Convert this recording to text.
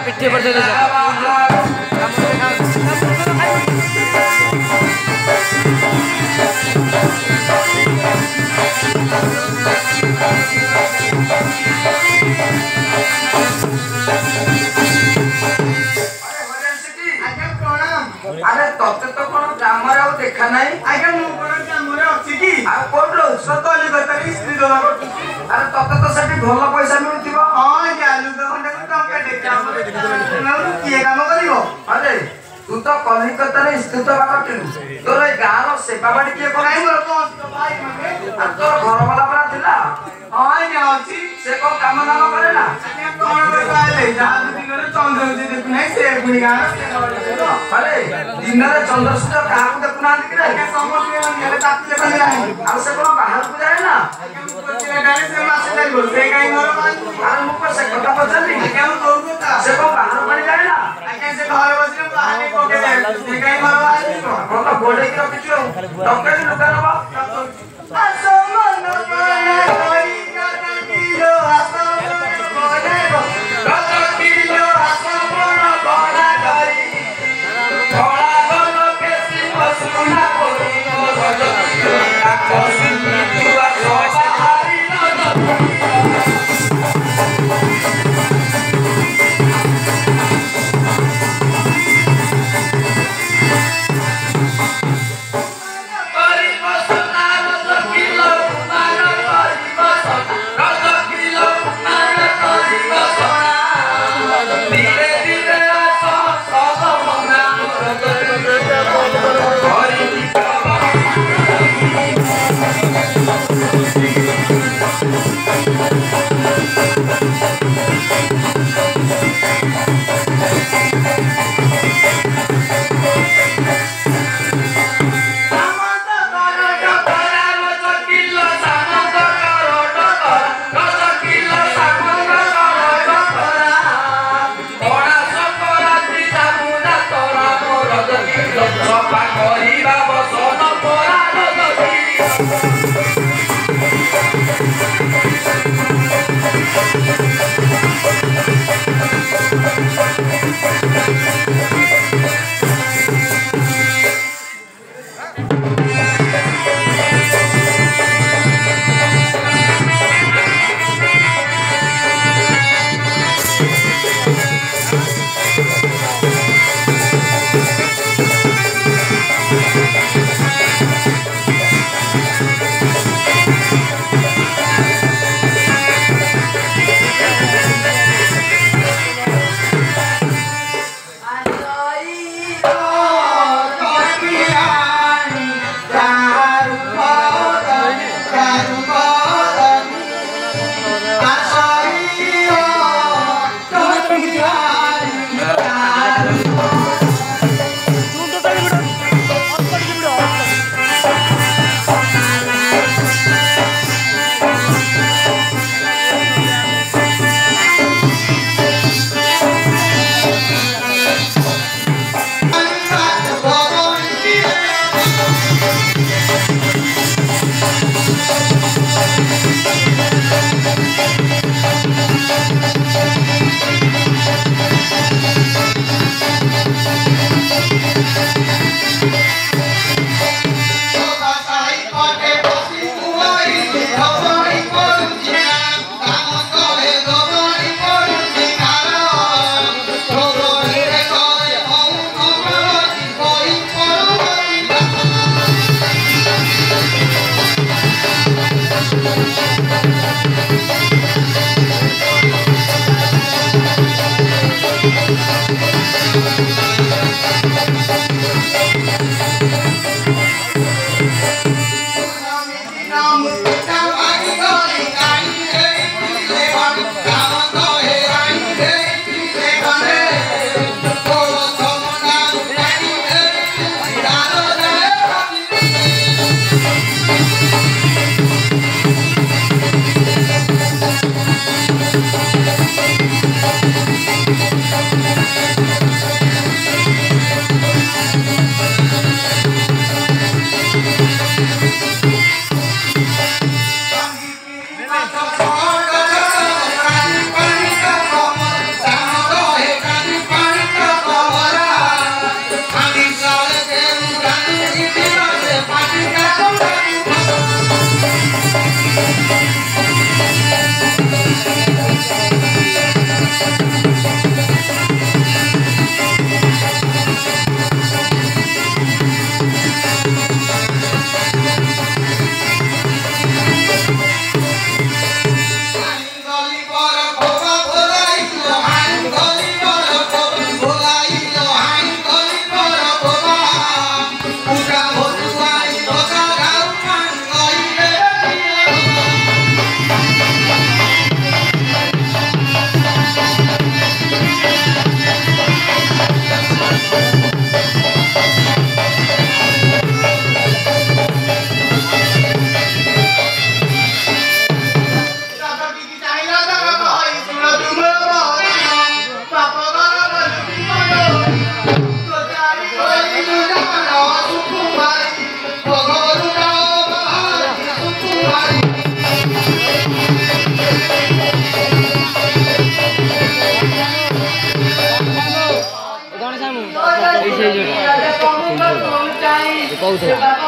पिट्ठी पर अरे तते तो कोन ग्राम रे देखा नाही आगे मु कोन ग्राम रे अछि की आ कोन रो सतली गतरी स्त्री दोना अरे तते तो सेठी भलो पैसा मिलथिबो हां जालु तो खंडे टंका देखा न किए काम करिवो अरे तू तो कलिकता रे स्थित बाकटिलु तोर ए गारो सेवा बाडी किए कराई मोर तो भाई माने आ तोर घर वाला परा थिला हां जा अछि से को काम नाम करे ना कोन रे कहले जादू दिगरे चंद्र जी देखु नाही से पुनी गाना अरे दिन रे चंद्रसूर्य कहा को देखु ना कि रे समझ में ताती ले आ से को बाहर को जाए ना गाड़ी से मासे जाई बोल से काई मोर अरे मु पर से कथा पचली केउ कहू ता से को बाहर पड़ी जाए ना आके से घर बसिले बाहर को के जाए से काई मोर आसी को तो गोडे की रखियो टंका लुका नबा आसमान बना कोई गाना किलो आसमान बना गाना किलो आसमान बना गई थोड़ा गनो के सिंह सुना कोई मोर आकाश में तू आ सोचा हारी न Nora,